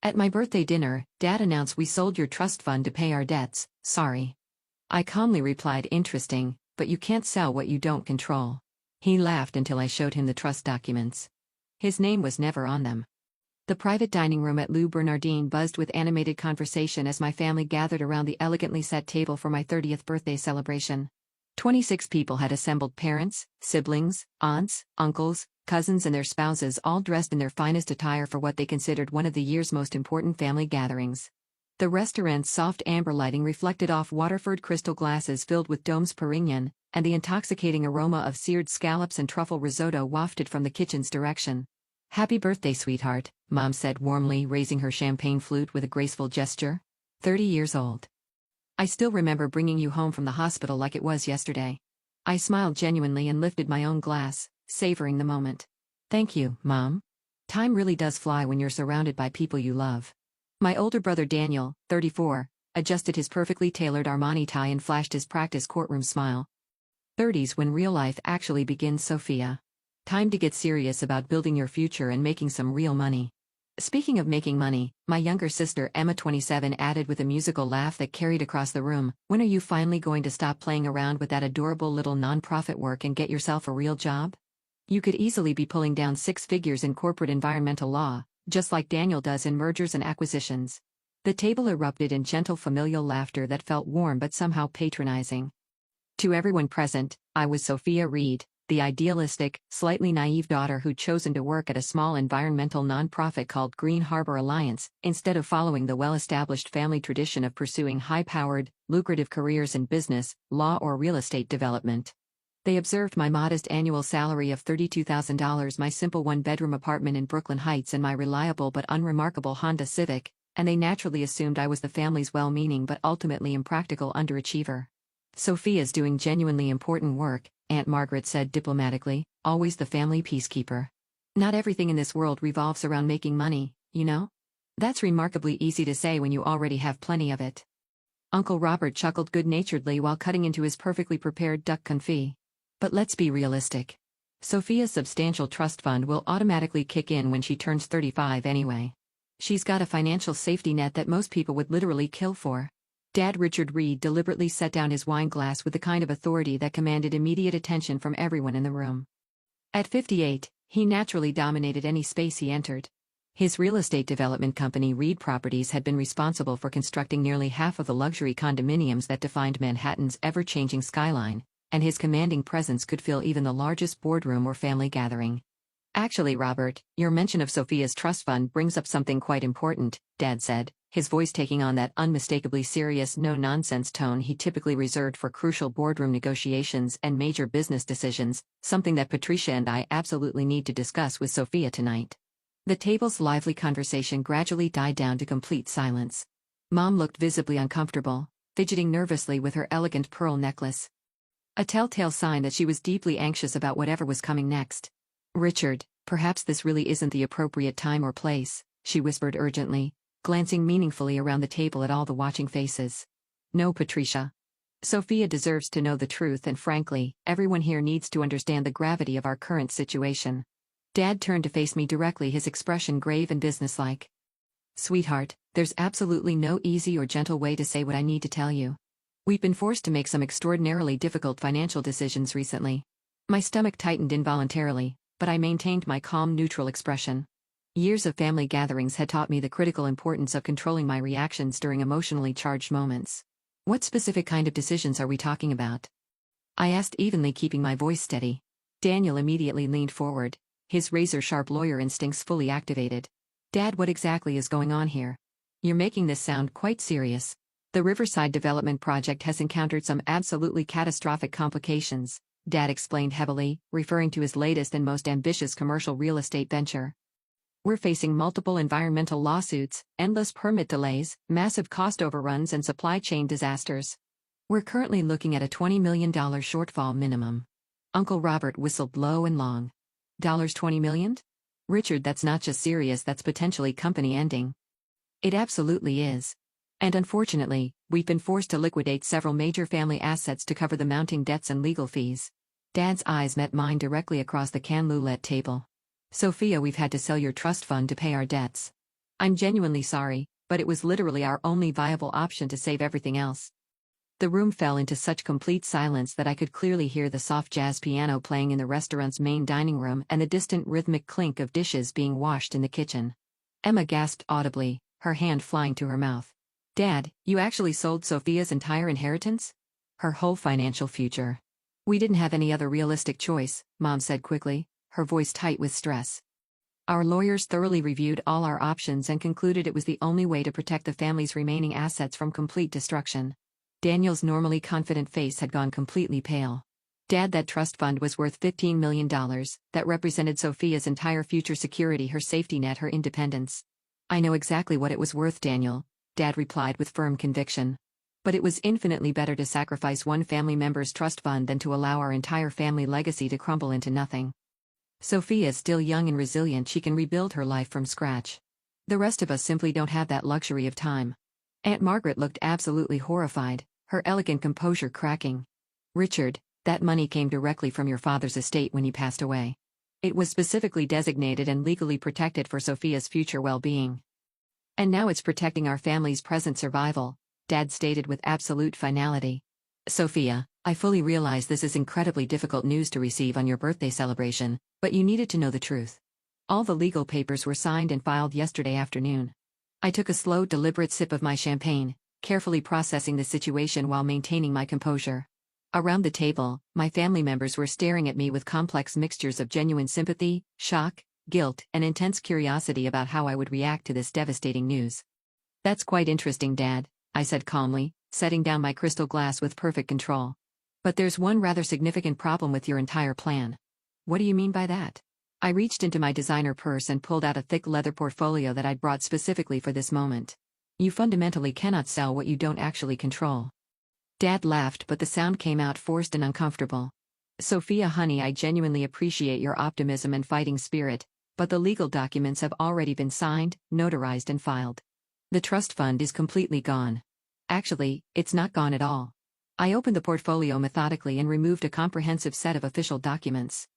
At my birthday dinner, Dad announced we sold your trust fund to pay our debts. Sorry. I calmly replied, interesting, but you can't sell what you don't control. He laughed until I showed him the trust documents. His name was never on them. The private dining room at Lou Bernardine buzzed with animated conversation as my family gathered around the elegantly set table for my 30th birthday celebration. 26 people had assembled: parents, siblings, aunts, uncles, cousins and their spouses, all dressed in their finest attire for what they considered one of the year's most important family gatherings. The restaurant's soft amber lighting reflected off Waterford crystal glasses filled with Dome's Perignon, and the intoxicating aroma of seared scallops and truffle risotto wafted from the kitchen's direction. "Happy birthday, sweetheart," Mom said warmly, raising her champagne flute with a graceful gesture. 30 years old. I still remember bringing you home from the hospital like it was yesterday. I smiled genuinely and lifted my own glass, savoring the moment. Thank you, Mom. Time really does fly when you're surrounded by people you love. My older brother Daniel, 34, adjusted his perfectly tailored Armani tie and flashed his practice courtroom smile. 30s when real life actually begins, Sophia. Time to get serious about building your future and making some real money. Speaking of making money, my younger sister Emma, 27, added with a musical laugh that carried across the room, when are you finally going to stop playing around with that adorable little nonprofit work and get yourself a real job? You could easily be pulling down 6 figures in corporate environmental law, just like Daniel does in mergers and acquisitions. The table erupted in gentle familial laughter that felt warm but somehow patronizing. To everyone present, I was Sophia Reed, the idealistic, slightly naive daughter who'd chosen to work at a small environmental nonprofit called Green Harbor Alliance, instead of following the well-established family tradition of pursuing high-powered, lucrative careers in business, law or real estate development. They observed my modest annual salary of $32,000, my simple one-bedroom apartment in Brooklyn Heights and my reliable but unremarkable Honda Civic, and they naturally assumed I was the family's well-meaning but ultimately impractical underachiever. "Sophia's doing genuinely important work," Aunt Margaret said diplomatically, always the family peacekeeper. "Not everything in this world revolves around making money, you know? That's remarkably easy to say when you already have plenty of it." Uncle Robert chuckled good-naturedly while cutting into his perfectly prepared duck confit. "But let's be realistic. Sophia's substantial trust fund will automatically kick in when she turns 35 anyway. She's got a financial safety net that most people would literally kill for." Dad Richard Reed deliberately set down his wine glass with the kind of authority that commanded immediate attention from everyone in the room. At 58, he naturally dominated any space he entered. His real estate development company Reed Properties had been responsible for constructing nearly half of the luxury condominiums that defined Manhattan's ever-changing skyline, and his commanding presence could fill even the largest boardroom or family gathering. "Actually, Robert, your mention of Sophia's trust fund brings up something quite important," Dad said, his voice taking on that unmistakably serious, no-nonsense tone he typically reserved for crucial boardroom negotiations and major business decisions, "something that Patricia and I absolutely need to discuss with Sophia tonight." The table's lively conversation gradually died down to complete silence. Mom looked visibly uncomfortable, fidgeting nervously with her elegant pearl necklace. A telltale sign that she was deeply anxious about whatever was coming next. "Richard, perhaps this really isn't the appropriate time or place," she whispered urgently, glancing meaningfully around the table at all the watching faces. "No, Patricia. Sophia deserves to know the truth, and frankly, everyone here needs to understand the gravity of our current situation." Dad turned to face me directly, his expression grave and businesslike. "Sweetheart, there's absolutely no easy or gentle way to say what I need to tell you. We've been forced to make some extraordinarily difficult financial decisions recently." My stomach tightened involuntarily, but I maintained my calm, neutral expression. Years of family gatherings had taught me the critical importance of controlling my reactions during emotionally charged moments. "What specific kind of decisions are we talking about?" I asked, evenly keeping my voice steady. Daniel immediately leaned forward, his razor-sharp lawyer instincts fully activated. "Dad, what exactly is going on here? You're making this sound quite serious. The Riverside development project has encountered some absolutely catastrophic complications," Dad explained heavily, referring to his latest and most ambitious commercial real estate venture. "We're facing multiple environmental lawsuits, endless permit delays, massive cost overruns and supply chain disasters. We're currently looking at a $20 million shortfall minimum." Uncle Robert whistled low and long. "$20 million? Richard, that's not just serious, that's potentially company ending." "It absolutely is. And unfortunately, we've been forced to liquidate several major family assets to cover the mounting debts and legal fees." Dad's eyes met mine directly across the canne roulette table. "Sophia, we've had to sell your trust fund to pay our debts." I'm genuinely sorry, but it was literally our only viable option to save everything else. The room fell into such complete silence that I could clearly hear the soft jazz piano playing in the restaurant's main dining room and the distant rhythmic clink of dishes being washed in the kitchen. Emma gasped audibly, her hand flying to her mouth. Dad, you actually sold Sophia's entire inheritance? Her whole financial future. We didn't have any other realistic choice, Mom said quickly, her voice tight with stress. Our lawyers thoroughly reviewed all our options and concluded it was the only way to protect the family's remaining assets from complete destruction. Daniel's normally confident face had gone completely pale. Dad, that trust fund was worth $15 million, that represented Sophia's entire future security, her safety net, her independence. I know exactly what it was worth, Daniel, Dad replied with firm conviction. But it was infinitely better to sacrifice one family member's trust fund than to allow our entire family legacy to crumble into nothing. Sophia is still young and resilient, she can rebuild her life from scratch. The rest of us simply don't have that luxury of time. Aunt Margaret looked absolutely horrified, her elegant composure cracking. Richard, that money came directly from your father's estate when he passed away. It was specifically designated and legally protected for Sophia's future well-being. And now it's protecting our family's present survival, Dad stated with absolute finality. Sophia, I fully realize this is incredibly difficult news to receive on your birthday celebration, but you needed to know the truth. All the legal papers were signed and filed yesterday afternoon. I took a slow, deliberate sip of my champagne, carefully processing the situation while maintaining my composure. Around the table, my family members were staring at me with complex mixtures of genuine sympathy, shock, guilt, and intense curiosity about how I would react to this devastating news. That's quite interesting, Dad, I said calmly, setting down my crystal glass with perfect control. But there's one rather significant problem with your entire plan. What do you mean by that? I reached into my designer purse and pulled out a thick leather portfolio that I'd brought specifically for this moment. You fundamentally cannot sell what you don't actually control. Dad laughed, but the sound came out forced and uncomfortable. Sophia, honey, I genuinely appreciate your optimism and fighting spirit, but the legal documents have already been signed, notarized, and filed. The trust fund is completely gone. Actually, it's not gone at all. I opened the portfolio methodically and removed a comprehensive set of official documents.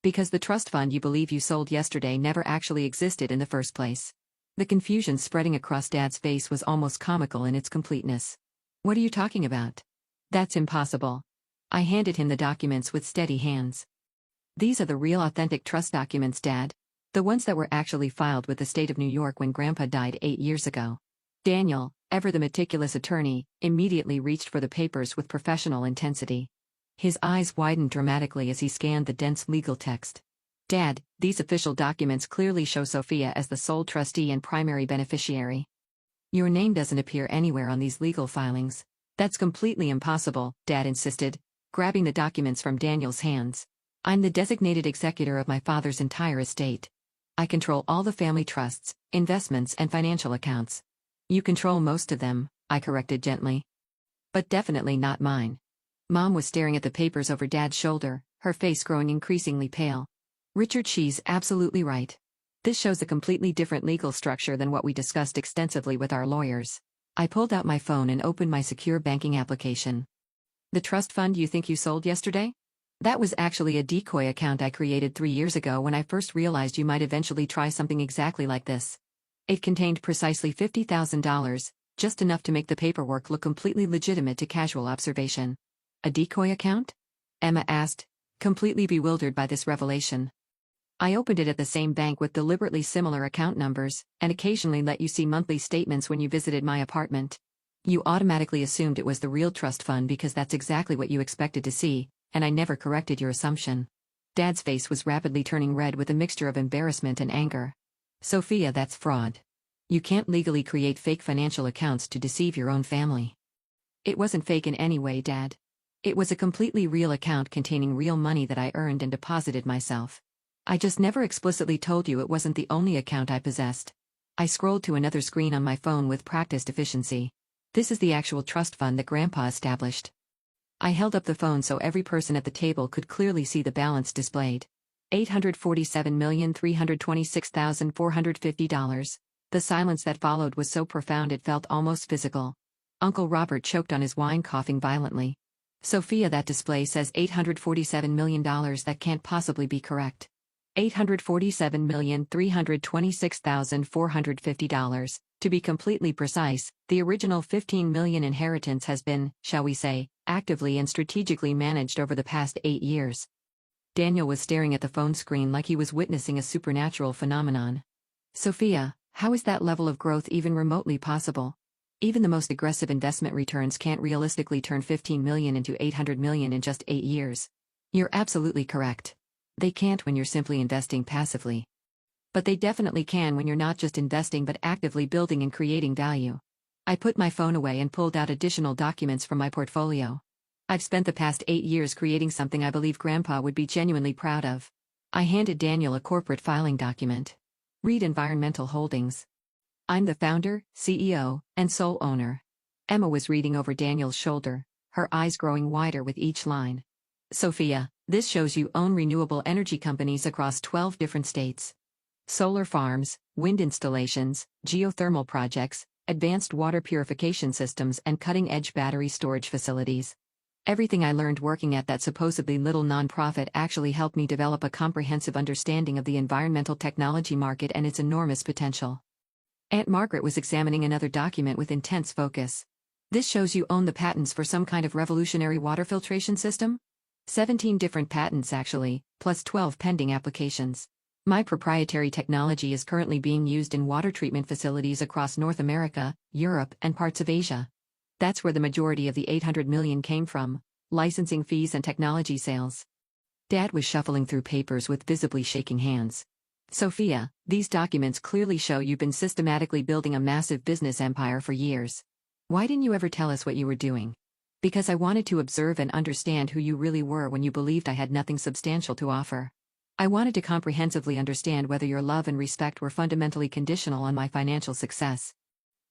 Because the trust fund you believe you sold yesterday never actually existed in the first place. The confusion spreading across Dad's face was almost comical in its completeness. What are you talking about? That's impossible. I handed him the documents with steady hands. These are the real authentic trust documents, Dad. The ones that were actually filed with the state of New York when Grandpa died 8 years ago. Daniel, ever the meticulous attorney, immediately reached for the papers with professional intensity. His eyes widened dramatically as he scanned the dense legal text. Dad, these official documents clearly show Sophia as the sole trustee and primary beneficiary. Your name doesn't appear anywhere on these legal filings. That's completely impossible, Dad insisted, grabbing the documents from Daniel's hands. I'm the designated executor of my father's entire estate. I control all the family trusts, investments, and financial accounts. You control most of them, I corrected gently. But definitely not mine. Mom was staring at the papers over Dad's shoulder, her face growing increasingly pale. Richard, she's absolutely right. This shows a completely different legal structure than what we discussed extensively with our lawyers. I pulled out my phone and opened my secure banking application. The trust fund you think you sold yesterday? That was actually a decoy account I created 3 years ago when I first realized you might eventually try something exactly like this. It contained precisely $50,000, just enough to make the paperwork look completely legitimate to casual observation. A decoy account? Emma asked, completely bewildered by this revelation. I opened it at the same bank with deliberately similar account numbers, and occasionally let you see monthly statements when you visited my apartment. You automatically assumed it was the real trust fund because that's exactly what you expected to see, and I never corrected your assumption. Dad's face was rapidly turning red with a mixture of embarrassment and anger. Sophia, that's fraud. You can't legally create fake financial accounts to deceive your own family. It wasn't fake in any way, Dad. It was a completely real account containing real money that I earned and deposited myself. I just never explicitly told you it wasn't the only account I possessed. I scrolled to another screen on my phone with practiced efficiency. This is the actual trust fund that Grandpa established. I held up the phone so every person at the table could clearly see the balance displayed. $847,326,450. The silence that followed was so profound it felt almost physical. Uncle Robert choked on his wine, coughing violently. Sophia, that display says $847 million. That can't possibly be correct. $847,326,450. To be completely precise, the original $15 million inheritance has been, shall we say, actively and strategically managed over the past 8 years. Daniel was staring at the phone screen like he was witnessing a supernatural phenomenon. Sophia, how is that level of growth even remotely possible? Even the most aggressive investment returns can't realistically turn 15 million into 800 million in just 8 years. You're absolutely correct. They can't when you're simply investing passively. But they definitely can when you're not just investing but actively building and creating value. I put my phone away and pulled out additional documents from my portfolio. I've spent the past 8 years creating something I believe Grandpa would be genuinely proud of. I handed Daniel a corporate filing document. Read Environmental Holdings. I'm the founder, CEO, and sole owner. Emma was reading over Daniel's shoulder, her eyes growing wider with each line. Sophia, this shows you own renewable energy companies across 12 different states. Solar farms, wind installations, geothermal projects, advanced water purification systems, and cutting-edge battery storage facilities. Everything I learned working at that supposedly little nonprofit actually helped me develop a comprehensive understanding of the environmental technology market and its enormous potential. Aunt Margaret was examining another document with intense focus. This shows you own the patents for some kind of revolutionary water filtration system? 17 different patents actually, plus 12 pending applications. My proprietary technology is currently being used in water treatment facilities across North America, Europe, and parts of Asia. That's where the majority of the 800 million came from, licensing fees and technology sales. Dad was shuffling through papers with visibly shaking hands. Sophia, these documents clearly show you've been systematically building a massive business empire for years. Why didn't you ever tell us what you were doing? Because I wanted to observe and understand who you really were when you believed I had nothing substantial to offer. I wanted to comprehensively understand whether your love and respect were fundamentally conditional on my financial success.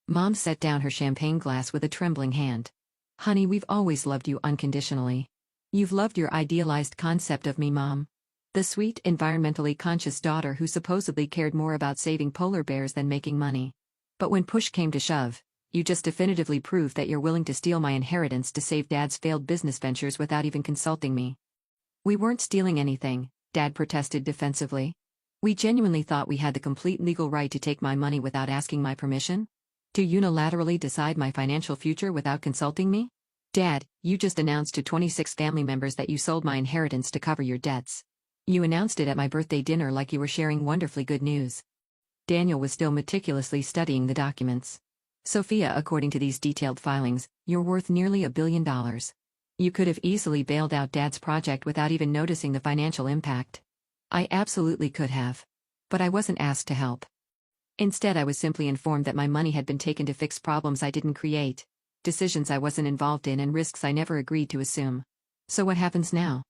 Mom set down her champagne glass with a trembling hand. Honey, we've always loved you unconditionally. You've loved your idealized concept of me, Mom. The sweet, environmentally conscious daughter who supposedly cared more about saving polar bears than making money. But when push came to shove, you just definitively proved that you're willing to steal my inheritance to save Dad's failed business ventures without even consulting me. We weren't stealing anything, Dad protested defensively. We genuinely thought we had the complete legal right to take my money without asking my permission? To unilaterally decide my financial future without consulting me? Dad, you just announced to 26 family members that you sold my inheritance to cover your debts. You announced it at my birthday dinner like you were sharing wonderfully good news. Daniel was still meticulously studying the documents. Sophia, according to these detailed filings, you're worth nearly $1 billion. You could have easily bailed out Dad's project without even noticing the financial impact. I absolutely could have. But I wasn't asked to help. Instead, I was simply informed that my money had been taken to fix problems I didn't create, decisions I wasn't involved in, and risks I never agreed to assume. So what happens now?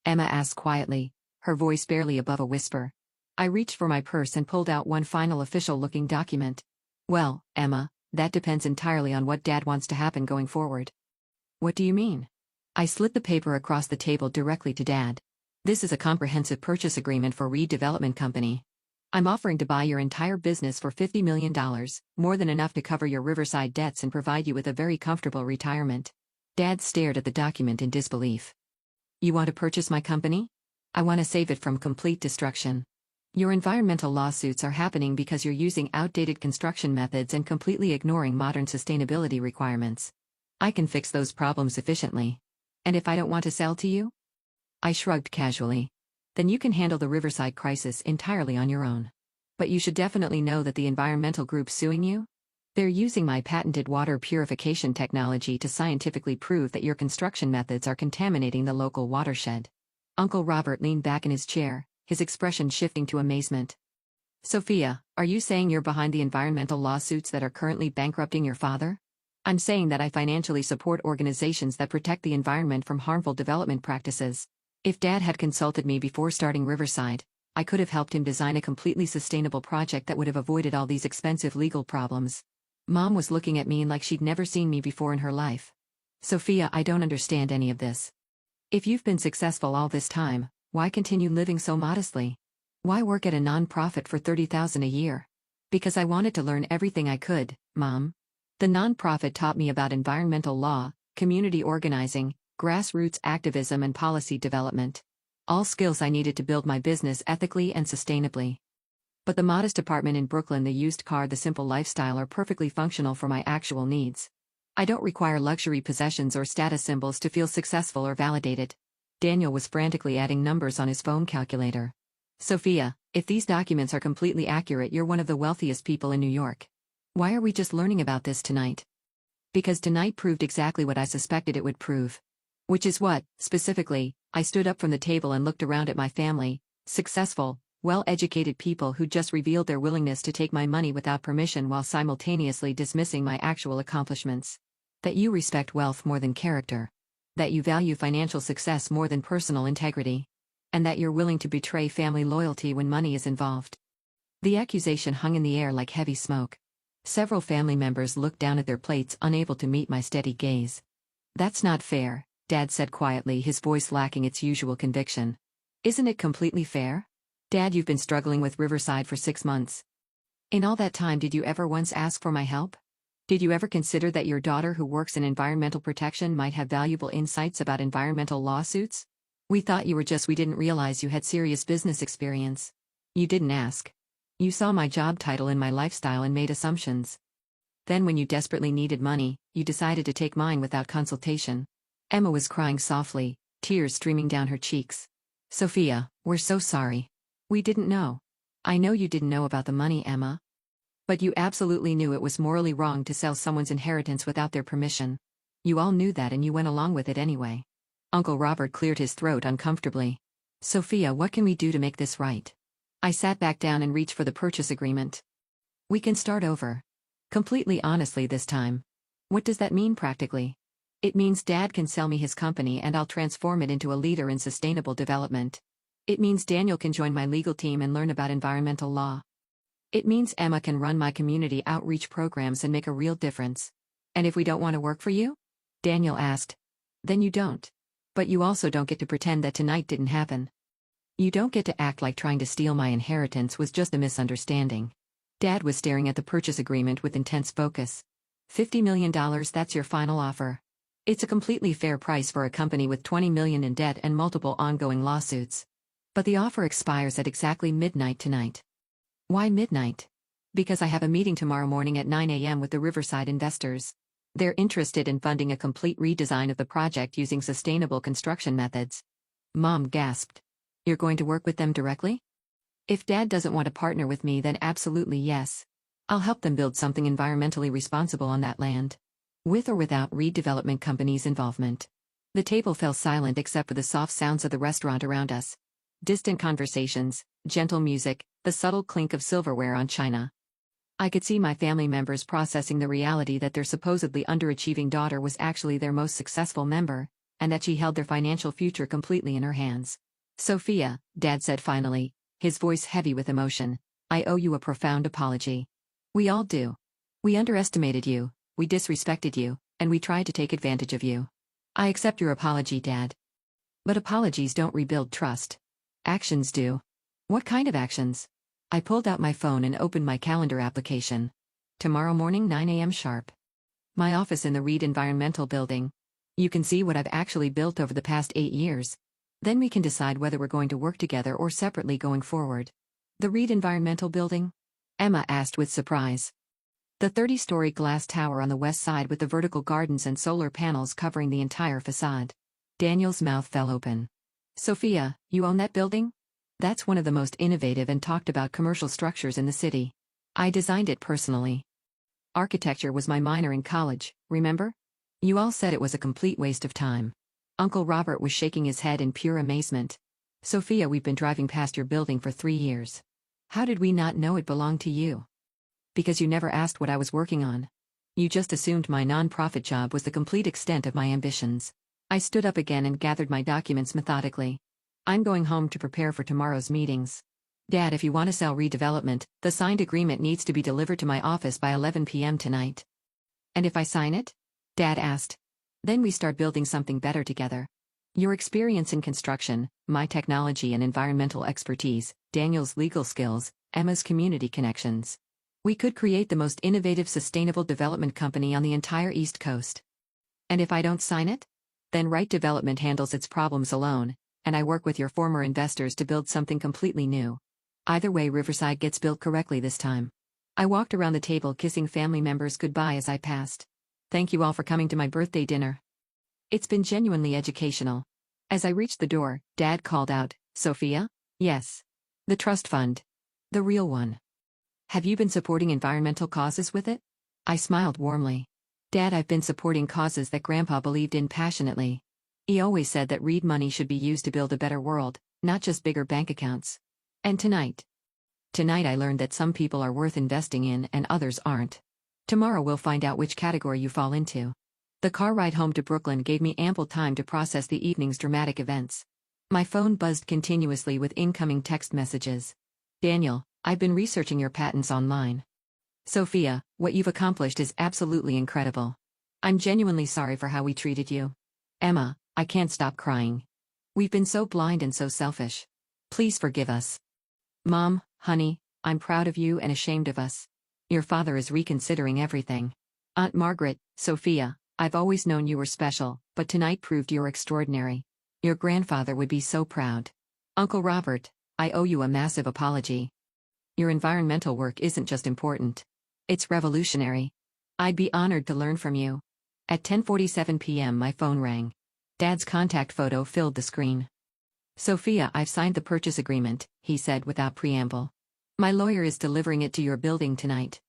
Emma asked quietly, her voice barely above a whisper. I reached for my purse and pulled out one final official-looking document. Well, Emma, that depends entirely on what Dad wants to happen going forward. What do you mean? I slid the paper across the table directly to Dad. This is a comprehensive purchase agreement for Reed Development Company. I'm offering to buy your entire business for $50 million, more than enough to cover your Riverside debts and provide you with a very comfortable retirement. Dad stared at the document in disbelief. You want to purchase my company? I want to save it from complete destruction. Your environmental lawsuits are happening because you're using outdated construction methods and completely ignoring modern sustainability requirements. I can fix those problems efficiently. And if I don't want to sell to you? I shrugged casually. Then you can handle the Riverside crisis entirely on your own. But you should definitely know that the environmental group suing you? They're using my patented water purification technology to scientifically prove that your construction methods are contaminating the local watershed. Uncle Robert leaned back in his chair, his expression shifting to amazement. Sophia, are you saying you're behind the environmental lawsuits that are currently bankrupting your father? I'm saying that I financially support organizations that protect the environment from harmful development practices. If Dad had consulted me before starting Riverside, I could have helped him design a completely sustainable project that would have avoided all these expensive legal problems. Mom was looking at me like she'd never seen me before in her life. Sophia, I don't understand any of this. If you've been successful all this time, why continue living so modestly? Why work at a non-profit for $30,000 a year? Because I wanted to learn everything I could, Mom. The non-profit taught me about environmental law, community organizing, grassroots activism, and policy development. All skills I needed to build my business ethically and sustainably. But the modest apartment in Brooklyn, the used car, the simple lifestyle are perfectly functional for my actual needs. I don't require luxury possessions or status symbols to feel successful or validated. Daniel was frantically adding numbers on his phone calculator. Sophia, if these documents are completely accurate, you're one of the wealthiest people in New York. Why are we just learning about this tonight? Because tonight proved exactly what I suspected it would prove. Which is what, specifically? I stood up from the table and looked around at my family, successful, well-educated people who just revealed their willingness to take my money without permission while simultaneously dismissing my actual accomplishments. That you respect wealth more than character. That you value financial success more than personal integrity. And that you're willing to betray family loyalty when money is involved. The accusation hung in the air like heavy smoke. Several family members looked down at their plates, unable to meet my steady gaze. That's not fair, Dad said quietly, his voice lacking its usual conviction. Isn't it completely fair? Dad, you've been struggling with Riverside for 6 months. In all that time, did you ever once ask for my help? Did you ever consider that your daughter who works in environmental protection might have valuable insights about environmental lawsuits? We thought you were we didn't realize you had serious business experience. You didn't ask. You saw my job title and my lifestyle and made assumptions. Then when you desperately needed money, you decided to take mine without consultation. Emma was crying softly, tears streaming down her cheeks. Sophia, we're so sorry. We didn't know. I know you didn't know about the money, Emma. But you absolutely knew it was morally wrong to sell someone's inheritance without their permission. You all knew that and you went along with it anyway. Uncle Robert cleared his throat uncomfortably. Sophia, what can we do to make this right? I sat back down and reached for the purchase agreement. We can start over. Completely honestly this time. What does that mean practically? It means Dad can sell me his company and I'll transform it into a leader in sustainable development. It means Daniel can join my legal team and learn about environmental law. It means Emma can run my community outreach programs and make a real difference. And if we don't want to work for you? Daniel asked. Then you don't. But you also don't get to pretend that tonight didn't happen. You don't get to act like trying to steal my inheritance was just a misunderstanding. Dad was staring at the purchase agreement with intense focus. $50 million, that's your final offer. It's a completely fair price for a company with $20 million in debt and multiple ongoing lawsuits. But the offer expires at exactly midnight tonight. Why midnight? Because I have a meeting tomorrow morning at 9 a.m. with the Riverside investors. They're interested in funding a complete redesign of the project using sustainable construction methods. Mom gasped. You're going to work with them directly? If Dad doesn't want to partner with me, then absolutely yes. I'll help them build something environmentally responsible on that land. With or without redevelopment company's involvement. The table fell silent except for the soft sounds of the restaurant around us. Distant conversations, gentle music, the subtle clink of silverware on china. I could see my family members processing the reality that their supposedly underachieving daughter was actually their most successful member, and that she held their financial future completely in her hands. Sophia, Dad said finally, his voice heavy with emotion, I owe you a profound apology. We all do. We underestimated you, we disrespected you, and we tried to take advantage of you. I accept your apology, Dad. But apologies don't rebuild trust. Actions do. What kind of actions? I pulled out my phone and opened my calendar application. Tomorrow morning 9 a.m. sharp. My office in the Reed Environmental Building. You can see what I've actually built over the past 8 years. Then we can decide whether we're going to work together or separately going forward. The Reed Environmental Building? Emma asked with surprise. The 30-story glass tower on the west side with the vertical gardens and solar panels covering the entire facade. Daniel's mouth fell open. Sophia, you own that building? That's one of the most innovative and talked about commercial structures in the city. I designed it personally. Architecture was my minor in college, remember? You all said it was a complete waste of time. Uncle Robert was shaking his head in pure amazement. Sophia, we've been driving past your building for 3 years. How did we not know it belonged to you? Because you never asked what I was working on. You just assumed my non-profit job was the complete extent of my ambitions. I stood up again and gathered my documents methodically. I'm going home to prepare for tomorrow's meetings. Dad, if you want to sell redevelopment, the signed agreement needs to be delivered to my office by 11 p.m. tonight. And if I sign it? Dad asked. Then we start building something better together. Your experience in construction, my technology and environmental expertise, Daniel's legal skills, Emma's community connections. We could create the most innovative sustainable development company on the entire East Coast. And if I don't sign it? Then Right Development handles its problems alone, and I work with your former investors to build something completely new. Either way, Riverside gets built correctly this time. I walked around the table kissing family members goodbye as I passed. Thank you all for coming to my birthday dinner. It's been genuinely educational. As I reached the door, Dad called out, Sophia? Yes. The trust fund. The real one. Have you been supporting environmental causes with it? I smiled warmly. Dad, I've been supporting causes that Grandpa believed in passionately. He always said that REIT money should be used to build a better world, not just bigger bank accounts. And tonight I learned that some people are worth investing in and others aren't. Tomorrow we'll find out which category you fall into. The car ride home to Brooklyn gave me ample time to process the evening's dramatic events. My phone buzzed continuously with incoming text messages. Daniel, I've been researching your patents online. Sophia, what you've accomplished is absolutely incredible. I'm genuinely sorry for how we treated you. Emma, I can't stop crying. We've been so blind and so selfish. Please forgive us. Mom, honey, I'm proud of you and ashamed of us. Your father is reconsidering everything. Aunt Margaret, Sophia, I've always known you were special, but tonight proved you're extraordinary. Your grandfather would be so proud. Uncle Robert, I owe you a massive apology. Your environmental work isn't just important. It's revolutionary. I'd be honored to learn from you. At 10:47 p.m. my phone rang. Dad's contact photo filled the screen. Sophia, I've signed the purchase agreement, he said without preamble. My lawyer is delivering it to your building tonight.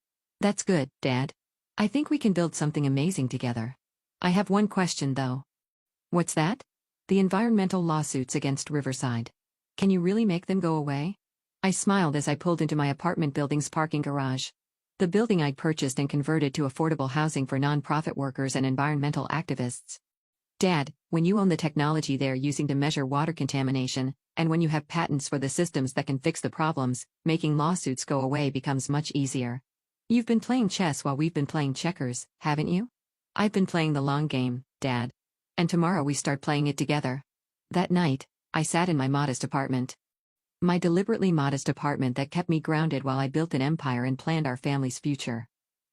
That's good, Dad. I think we can build something amazing together. I have one question though. What's that? The environmental lawsuits against Riverside. Can you really make them go away? I smiled as I pulled into my apartment building's parking garage. The building I'd purchased and converted to affordable housing for nonprofit workers and environmental activists. Dad, when you own the technology they're using to measure water contamination, and when you have patents for the systems that can fix the problems, making lawsuits go away becomes much easier. You've been playing chess while we've been playing checkers, haven't you? I've been playing the long game, Dad. And tomorrow we start playing it together. That night, I sat in my modest apartment. My deliberately modest apartment that kept me grounded while I built an empire and planned our family's future.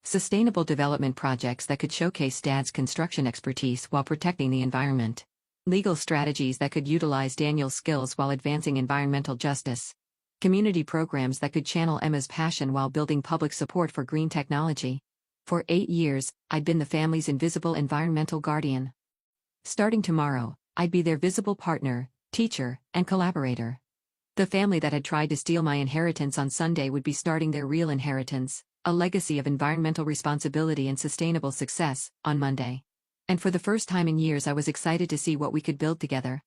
Sustainable development projects that could showcase Dad's construction expertise while protecting the environment. Legal strategies that could utilize Daniel's skills while advancing environmental justice. Community programs that could channel Emma's passion while building public support for green technology. For 8 years, I'd been the family's invisible environmental guardian. Starting tomorrow, I'd be their visible partner, teacher, and collaborator. The family that had tried to steal my inheritance on Sunday would be starting their real inheritance, a legacy of environmental responsibility and sustainable success, on Monday. And for the first time in years I was excited to see what we could build together.